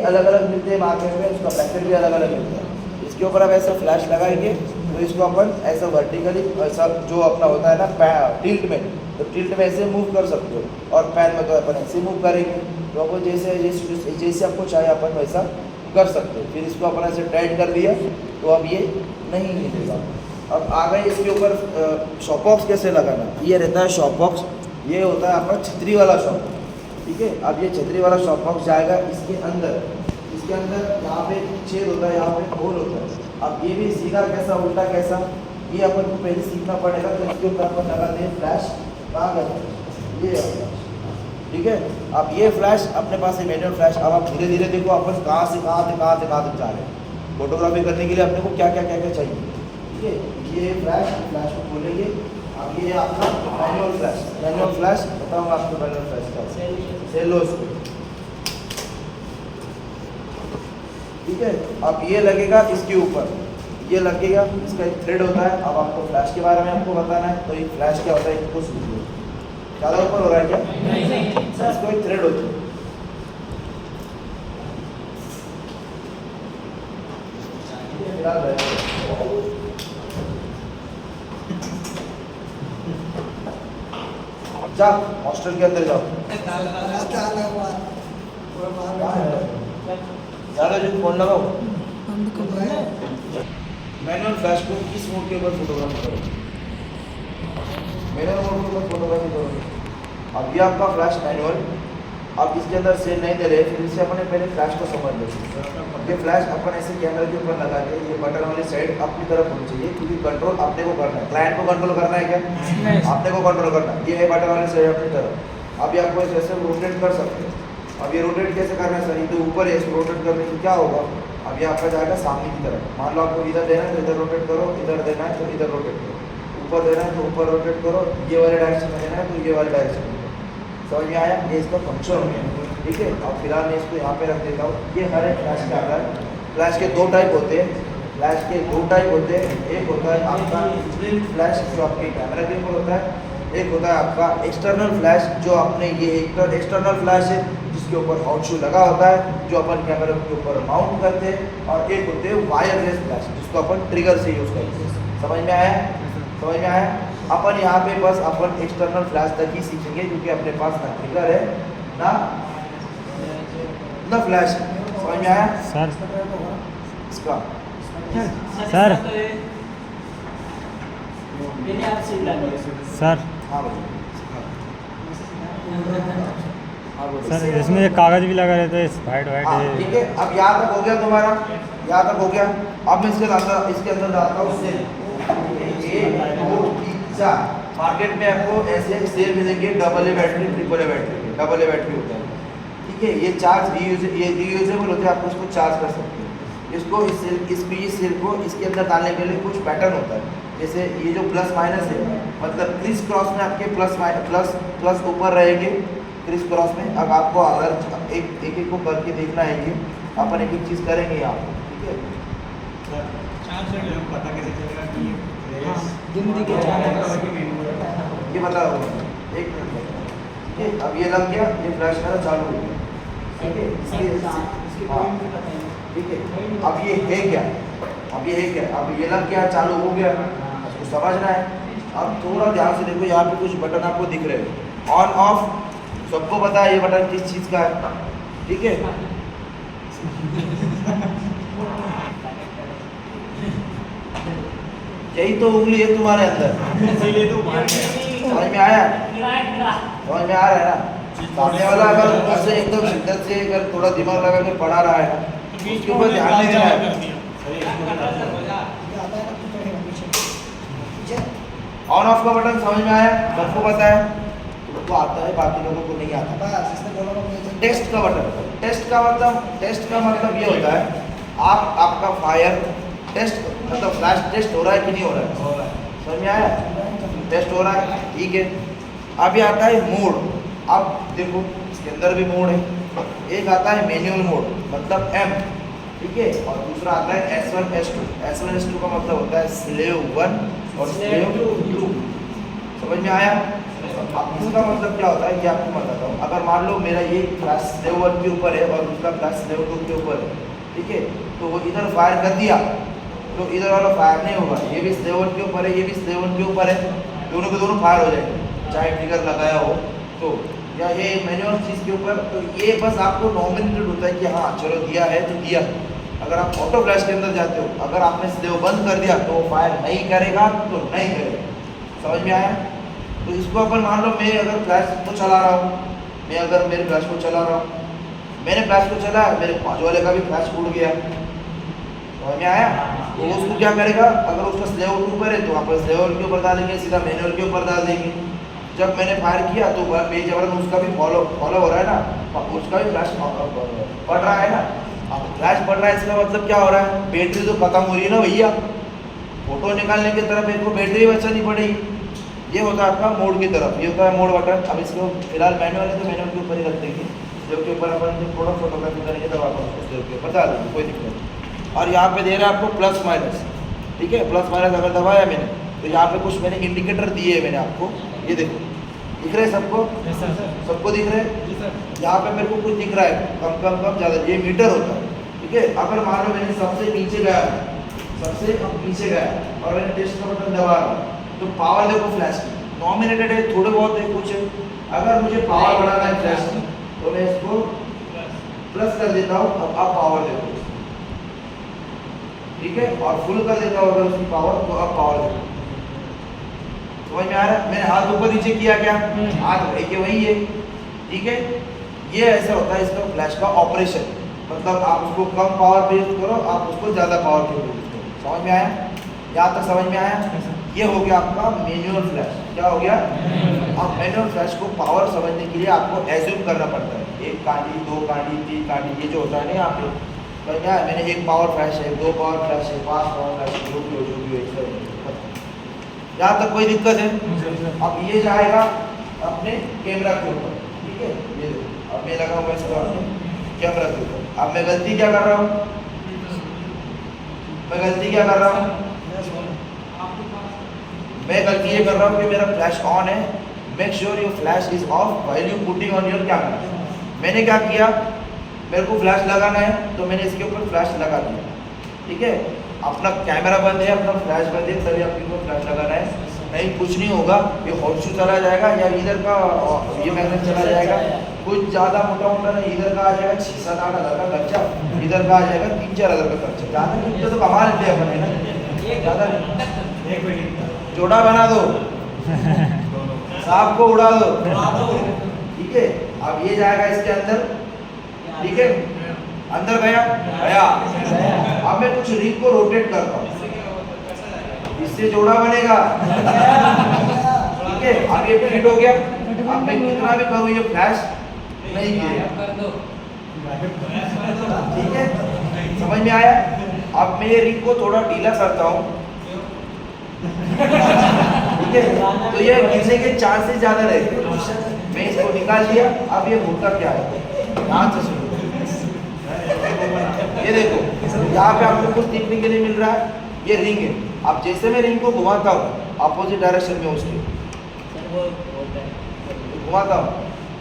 अलग अलग मिलते हैं मार्केट में, उसका पैकेट भी अलग अलग मिलता है। इसके ऊपर आप ऐसा फ्लैश लगाएंगे तो इसको अपन ऐसा वर्टिकली ऐसा जो अपना होता है ना टिल्ट में, तो टिल्ट में ऐसे मूव कर सकते हो, और पैन में तो अपन ऐसे मूव करेंगे, तो अपन जैसे जैसे जैसे आपको चाहे अपन वैसा कर सकते हो। फिर इसको अपन ऐसे टाइट कर दिया तो अब ये नहीं मिलेगा। अब आ गए इसके ऊपर शॉपबॉक्स कैसे लगाना। ये रहता है शॉपबॉक्स, ये होता है आपका छतरी वाला शॉपबॉक्स, ठीक है। अब ये छतरी वाला शॉपबॉक्स जाएगा इसके अंदर, इसके अंदर यहाँ पे छेद होता है, यहाँ पे होल होता है। अब ये भी सीधा कैसा उल्टा कैसा, ये अपन को पहले सीखना पड़ेगा। तो इसके ऊपर अपन लगाते हैं फ्लैश, कहाँ गया ये है, ठीक है। अब ये फ्लैश अपने पास है मैनुअल फ्लैश। अब आप धीरे धीरे देखो अपन कहाँ से कहाँ तक जा रहे हैं। फोटोग्राफी करने के लिए अपने को क्या क्या चाहिए, ठीक है। ये फ्लैश को खोलेंगे। अब ये आपका मैनुअल फ्लैश बताऊँगा आपको। मैनुअल फ्लैश का सेलोस, ठीक है। अब ये लगेगा इसके ऊपर, ये लगेगा, इसका एक थ्रेड होता है। अब आपको फ्लैश के बारे में आपको बताना है, तो ये फ्लैश क्या होता है कुछ ज़्यादा ऊपर हो रहा है क्या, नहीं। इसको एक थ्रेड होता है, जाओ हॉस्टल के अंदर जाओ, ज़्यादा जो फोन लगाओ। मैनुअल फ्लैश को किस मोड के ऊपर फोटोग्राफी करो, मैनुअल मोड के ऊपर फोटोग्राफी करो। अब ये आपका फ्लैश मैनुअल, अब इसके अंदर सेल नहीं दे रहे, फिर इससे अपने पहले फ्लैश को समझ लेते। ये फ्लैश अपन ऐसे कैमरे के ऊपर लगा के ये बटन वाली साइड अपनी तरफ होनी चाहिए, क्योंकि कंट्रोल अपने को करना है। क्लाइंट को कंट्रोल करना है क्या, अपने को कंट्रोल करना है। ये है बटन वाली साइड अपनी तरफ। अब ये आपको ऐसे रोटेट कर सकते हैं। अब ये रोटेट कैसे करना है सर, ये तो ऊपर है, इसको रोटेट करने से क्या होगा। अब ये आपका जाएगा सामने की तरफ। मान लो आपको इधर देना है तो इधर रोटेट करो, इधर देना है तो इधर रोटेट करो, ऊपर देना है तो ऊपर रोटेट करो, ये वाले डायरेक्शन में देना है तो ये वाले डायरेक्शन में। समझ में आया, ये इसका फंक्शन हो गया, ठीक है। अब फिलहाल मैं इसको यहाँ पे रख देता हूँ। ये हर एक फ्लैश का आता है। फ्लैश के दो टाइप होते हैं, एक होता है आपका स्प्लिट फ्लैश जो आपके कैमरा के ऊपर होता है, एक होता है आपका एक्सटर्नल फ्लैश जो अपने ये एक्सटर्नल फ्लैश है जिसके ऊपर हॉट शू लगा होता है, जो अपन कैमरे के ऊपर माउंट करते हैं। और एक होते हैं वायरलेस फ्लैश जिसको अपन ट्रिगर से यूज़ करते हैं। समझ में आया। अपन यहाँ पे बस अपन एक्सटर्नल फ्लैश तक ही सीखेंगे, क्योंकि अपने पास ना ट्रिगर है ना फ्लैश। समझ में आया सर। इसका सर हाँ सर इसमें एक कागज़ भी लगा रहता है वाइट वाइट, ठीक है। अब यहाँ तक हो गया तुम्हारा, यहाँ तक हो गया। अब मैं इसके अंदर डालता हूँ सेल। मार्केट में आपको ऐसे सेल मिलेंगे, double A battery, triple A battery, double A battery होता है, ठीक है। ये चार्ज रीयूजेबल होते हैं, आप उसको चार्ज कर सकते हैं। इसको इस सेल को इसके अंदर डालने के लिए कुछ पैटर्न होता है। जैसे ये जो प्लस माइनस है, मतलब क्रिस क्रॉस में आपके प्लस ऊपर रहेंगे क्रिस क्रॉस में। अब आपको अगर एक को करके देखना है, ये अपन एक एक चीज़ करेंगे यहाँ, ठीक है। पता कैसे चलेगा कि ये बता एक मिनट, ठीक है। अब ये लग गया, ये फ्लैश मेरा चालू हो गया, ठीक है। ठीक है। अब ये है क्या, अब ये लग गया, चालू हो गया, उसको समझना है। अब थोड़ा ध्यान से देखो, यहाँ पे कुछ बटन आपको दिख रहे हैं, ऑन ऑफ सबको पता है ये बटन किस चीज़ का है, ठीक है। यही तो उंगली है तुम्हारे अंदर, समझ में आया, समझ में आ रहा है ना। सामने वाला अगर उससे एकदम शिद्दत से अगर थोड़ा दिमाग लगा के पढ़ा रहा है तो उसके ऊपर ध्यान नहीं देना है। ऑन ऑफ का बटन समझ में आया, सबको पता है, तुमको आता है, बाकी लोगों को नहीं आता। टेस्ट का बटन, टेस्ट का मतलब ये होता है आपका फायर टेस्ट, मतलब फ्लैश टेस्ट हो रहा है कि नहीं हो रहा है, समझ में आया, टेस्ट हो रहा है, ठीक है। अब ये आता है मोड। अब देखो इसके अंदर भी मोड है, एक आता है मैनुअल मोड मतलब M, ठीक है, और दूसरा आता है S1 S2। S1 S2 का मतलब होता है स्लेव 1 और स्लेव 2। समझ में आया, अब इसका मतलब क्या होता है कि आपको बताता हूँ। अगर मान लो मेरा ये फ्लैश स्लेव 1 के ऊपर है और दूसरा फ्लैश स्लेव 2 के ऊपर है, ठीक है, तो वो इधर फायर कर दिया तो इधर वाला फायर नहीं होगा। ये भी स्लेव 1 के ऊपर है, ये भी स्लेव 1 के ऊपर है, दोनों के दोनों फायर हो जाएंगे, चाहे ट्रिगर लगाया हो तो, या ये मैनुअल चीज़ के ऊपर। तो ये बस आपको नॉमिनेटेड होता है कि हाँ चलो दिया है तो दिया। अगर आप ऑटो फ्लैश के अंदर जाते हो, अगर आपने स्लेव बंद कर दिया तो फायर नहीं करेगा तो नहीं करेगा। समझ में आया? तो इसको अपन मान लो मैं अगर फ्लैश को चला रहा हूँ, मैं अगर मेरे फ्लैश को चला रहा हूँ, मैंने फ्लैश को चलाया, मेरे पाँच वाले का भी फ्लैश उड़ गया। समझ में आया? तो उसको क्या करेगा, अगर उसका स्लेव ऊपर है तो आप स्लेव के ऊपर डालेंगे, सीधा मैनुअल के ऊपर डाल देंगे। जब मैंने फायर किया तो पेज जबरन उसका भी फॉलो हो रहा है ना, उसका भी फ्लैश पड़ रहा है ना। अब फ्लैश पड़ रहा है इसका मतलब क्या हो रहा है, बैटरी तो खत्म हो रही है ना भैया। फोटो निकालने की तरफ एक को बैटरी बचानी पड़ेगी। ये होता है आपका मोड की तरफ, ये होता है मोड बटन। अब इसको फिलहाल मैनुअल है तो मैनुअल के ऊपर ही रख देंगे, स्लेव के ऊपर अपन जब थोड़ा फोटोग्राफी करेंगे तब आप उसको स्लेव के ऊपर डाल देंगे, कोई दिक्कत नहीं। और यहाँ पे दे रहा है आपको प्लस माइनस, ठीक है, प्लस माइनस अगर दबाया मैंने तो यहाँ पे कुछ मैंने इंडिकेटर दिए है मैंने आपको, ये देखो दिख रहे हैं सबको, सबको दिख रहे हैं। यहाँ पे मेरे को कुछ दिख रहा है कम कम कम ज़्यादा, ये मीटर होता है, ठीक है। अगर मान लो मैंने सबसे नीचे गया, सबसे नीचे गया और मैंने टेस्ट का बटन दबा तो पावर देखो फ्लैश की नॉमिनेटेड है, थोड़े बहुत है कुछ है। अगर मुझे पावर बढ़ाना है फ्लैश की तो मैं इसको प्लस कर देता हूँ, अब आप पावर देखो, ठीक है, और फुल कर देता हूँ अगर उसकी पावर तो अब पावर देखो। समझ में आ रहा है? मैंने हाथ ऊपर नीचे किया क्या, हाथ वही के वही है, ठीक है। ये ऐसा होता है इसका फ्लैश का ऑपरेशन, मतलब आप उसको कम पावर पे यूज करो, आप उसको ज़्यादा पावर पे यूज करो। समझ में आया? यहाँ तक समझ में आया? ये हो गया आपका मैनुअल फ्लैश। क्या हो गया? अब मैनुअल फ्लैश को पावर समझने के लिए आपको एज्यूम करना पड़ता है, एक कांडी, दो कांडी, तीन कांडी, ये जो होता है ना यहाँ पे, तो क्या है, मैंने एक पावर फ्लैश है, दो पावर फ्लैश है, 5 पावर फ्लैश है, जो भी हो। यहाँ तक कोई दिक्कत है? अब ये जाएगा अपने कैमरा के ऊपर, ठीक है, ये देखो अब मैं लगा हुआ इसको अपने कैमरा के ऊपर। अब मैं गलती क्या कर रहा हूँ, मैं गलती क्या कर रहा हूँ, मैं गलती ये कर रहा हूँ कि मेरा फ्लैश ऑन है। Make sure your flash is of while you putting on your camera. मैंने क्या किया, मेरे को फ्लैश लगाना है तो मैंने इसके ऊपर फ्लैश लगा दिया, ठीक है। अपना कैमरा बंद है, अपना फ्लैश बंद है, तभी आपको फ्लैश लगाना है, नहीं कुछ नहीं होगा। ये हॉट शू चला जाएगा या इधर का ये मैग्नेट चला जाएगा, कुछ ज़्यादा मोटा नहीं, इधर का आ जाएगा 6-7-8 हज़ार का खर्चा, इधर का आ जाएगा 3-4 हज़ार का खर्चा। ज़्यादा नहीं तो कमा लेते हैं अपन, है ना, ज़्यादा नहीं। जोड़ा बना दो, सांप को उड़ा दो, ठीक है। अब ये जाएगा इसके अंदर, ठीक है, अंदर गया। अब मैं कुछ रिंग को रोटेट करता हूँ, इससे जोड़ा बनेगा, ठीक है। अब ये फिट हो गया। अब मैं कितना भी करूँ ये फ्लैश नहीं गिरेगा, ठीक है, समझ में आया? अब मैं ये रिंग को थोड़ा ढीला करता हूँ, ठीक है, तो ये गिरने के चांसेस ज़्यादा रहते। मैं इसको निकाल लिया। अब ये होता क्या है, यहाँ से सुनो, ये देखो यहाँ पे आपको कुछ देखने के लिए मिल रहा है, ये रिंग है। अब जैसे मैं रिंग को घुमाता हूँ अपोजिट डायरेक्शन में उसके घुमाता हूँ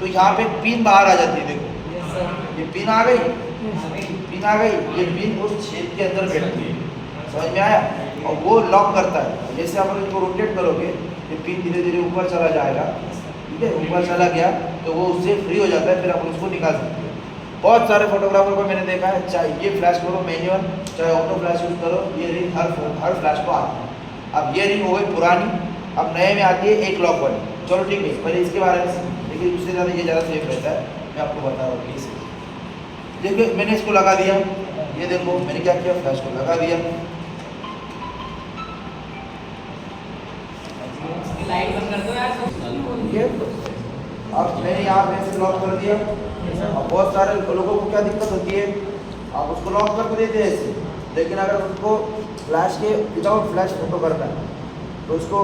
तो यहाँ पे पिन बाहर आ जाती है। देखो ये पिन आ गई, पिन आ गई, ये पिन उस छेद के अंदर बैठती है। समझ में आया? और वो लॉक करता है। जैसे आप इसको रोटेट करोगे ये पिन धीरे धीरे ऊपर चला जाएगा, ठीक है, ऊपर चला गया तो वो उससे फ्री हो जाता है, फिर आप उसको निकाल सकते हो। बहुत सारे फोटोग्राफर को मैंने देखा है, चाहे ये फ्लैश करो मैनुअल, चाहे ऑटो फ्लैश यूज़ करो, ये रिंग हर फ्लैश को आती है। अब ये रिंग हो गई पुरानी, अब नए में आती है एक लॉक वाली। चलो ठीक है, पहले इसके बारे में, लेकिन उससे ज़्यादा ये ज़्यादा सेफ रहता है, मैं आपको बता रहा हूँ। इसे देखिए मैंने इसको लगा दिया, ये देखो मैंने क्या किया, फ्लैश को लगा दिया, लाइट बंद कर दो यार। ठीक है। अब मैंने यहाँ पे से लॉक कर दिया। अब बहुत सारे लोगों को क्या दिक्कत होती है, आप उसको लॉक कर देते हैं ऐसे, लेकिन अगर उसको फ्लैश के विदाउट फ्लैश फोटो करना है तो उसको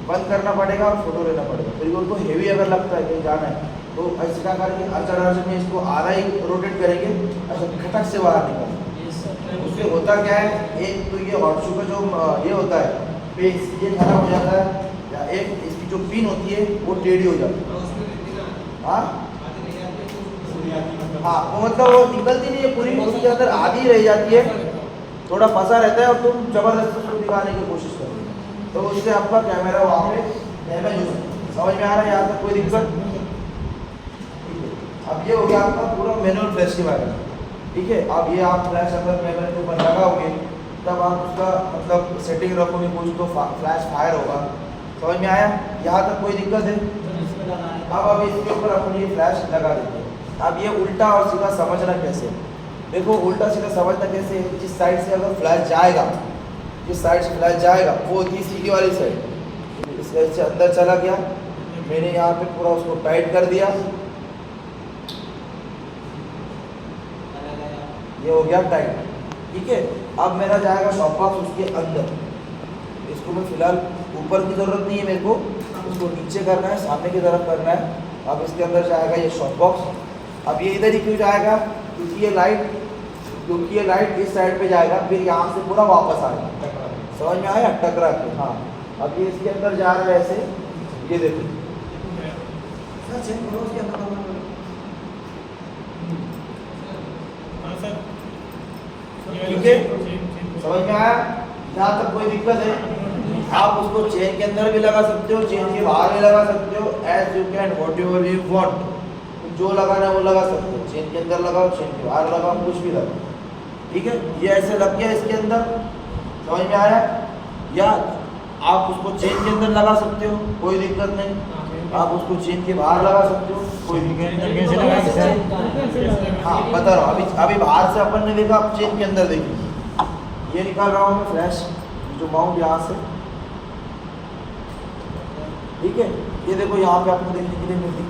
बंद करना पड़ेगा और फोटो लेना पड़ेगा। फिर उनको हेवी अगर लगता है कहीं जाना है तो ऐसे क्या करके हर चढ़ाने में इसको आधा ही रोटेट करेंगे, ऐसा खटक से बाहर निकालेंगे। उससे होता क्या है, एक तो ये हॉट शू का जो ये होता है पेज, ये खराब हो जाता है, या एक इसकी जो पिन होती है वो टेढ़ी हो जाती है। हाँ हाँ, वो मतलब वो निकलती नहीं है पूरी, उसके अंदर आधी रह जाती है, थोड़ा फंसा रहता है और तुम जबरदस्ती उसको दिखाने की कोशिश करो तो उससे आपका कैमरा वहाँ पे डैमेज हो सकता है। समझ में आ रहा है यहाँ तक कोई दिक्कत? अब ये हो गया आपका पूरा मैनुअल फ्लैश के बारे में, ठीक है। अब ये आप फ्लैश अगर कैमरे के ऊपर लगाओगे तब आप उसका मतलब सेटिंग रखोगे कुछ तो फ्लैश फायर होगा। समझ में आया? यहाँ तक कोई दिक्कत है? अब इसके ऊपर अपन ये फ्लैश लगा देते हैं। अब ये उल्टा और सीधा समझना कैसे, देखो उल्टा सीधा समझना कैसे, जिस साइड से अगर फ्लैश जाएगा, जिस साइड से फ्लैश जाएगा वो होती है सीधी वाली साइड। इस साइड से अंदर चला गया, मैंने यहाँ पे पूरा उसको टाइट कर दिया, ये हो गया टाइट, ठीक है। अब मेरा जाएगा शॉप बॉक्स उसके अंदर, इसको मैं फिलहाल ऊपर की ज़रूरत नहीं है मेरे को, उसको नीचे करना है, सामने की तरफ करना है। अब इसके अंदर जाएगा ये शॉप बॉक्स। अब ये इधर ही क्यों जाएगा? क्योंकि ये लाइट इस साइड पे जाएगा, फिर यहाँ से पूरा वापस आएगा। समझ में आया? टकरा के। हाँ, अब ये इसके अंदर जा रहा है ऐसे, ये देखो ठीक है। समझ में आया? यहाँ तक कोई दिक्कत है? आप उसको चेन के अंदर भी लगा सकते हो, चेन के बाहर भी लगा सकते हो, as you can whatever you want. जो लगाना है वो लगा सकते हो, चेन के अंदर लगाओ, चेन के बाहर लगाओ, कुछ भी लगाओ, ठीक है। ये ऐसे लग गया इसके अंदर, समझ में आया? या आप उसको चेन के अंदर लगा सकते हो, कोई दिक्कत नहीं। आप उसको चेन के बाहर लगा सकते हो, कोई दिक्कत नहीं। कैसे लगाएंगे सर? हाँ बता रहा हूँ, अभी बाहर से अपन ने देखा, अब चेन के अंदर देखिए। ये निकाल रहा हूँ मैं फ्लैश, जो माउंट यहाँ से, ठीक है। ये देखो यहाँ पे आपको देखने के लिए मिलती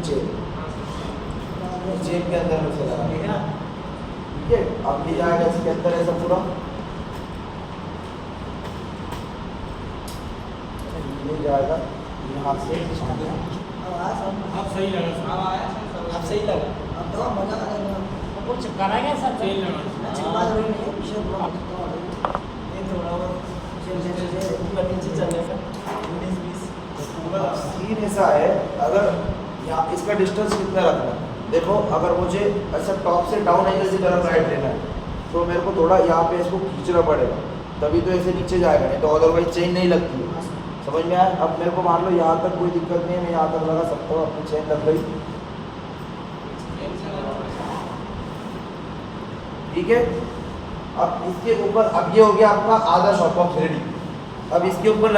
चेन के अंदर में चला, ठीक है। अब ये जाएगा इसके अंदर ऐसा पूरा, ये जाएगा यहाँ से। अब सही लगा सर। अब सही लगा। अब तो मजा आ जाएगा। अब वो चिपका रहा है क्या सर? सही लगा। चिपका जरूरी नहीं है, पीछे थोड़ा ये थोड़ा बहुत ऊपर नीचे चल रहा है सर। 19-20 सीन ऐसा है, अगर यहाँ इसका डिस्टेंस कितना रखना है, देखो अगर मुझे ऐसा टॉप से डाउन एंगल की तरफ राइट लेना है तो मेरे को थोड़ा यहाँ पे इसको खींचना पड़ेगा, तभी तो ऐसे नीचे जाएगा, नहीं तो अदरवाइज चेन नहीं लगती है। समझ में आया? अब मेरे को मान लो यहाँ तक कोई दिक्कत नहीं है, मैं यहाँ तक लगा सकता हूँ, अपनी चेन लग गई, ठीक है। अब इसके ऊपर, अब ये हो गया आपका आधा शॉप बॉक्स रेडी। अब इसके ऊपर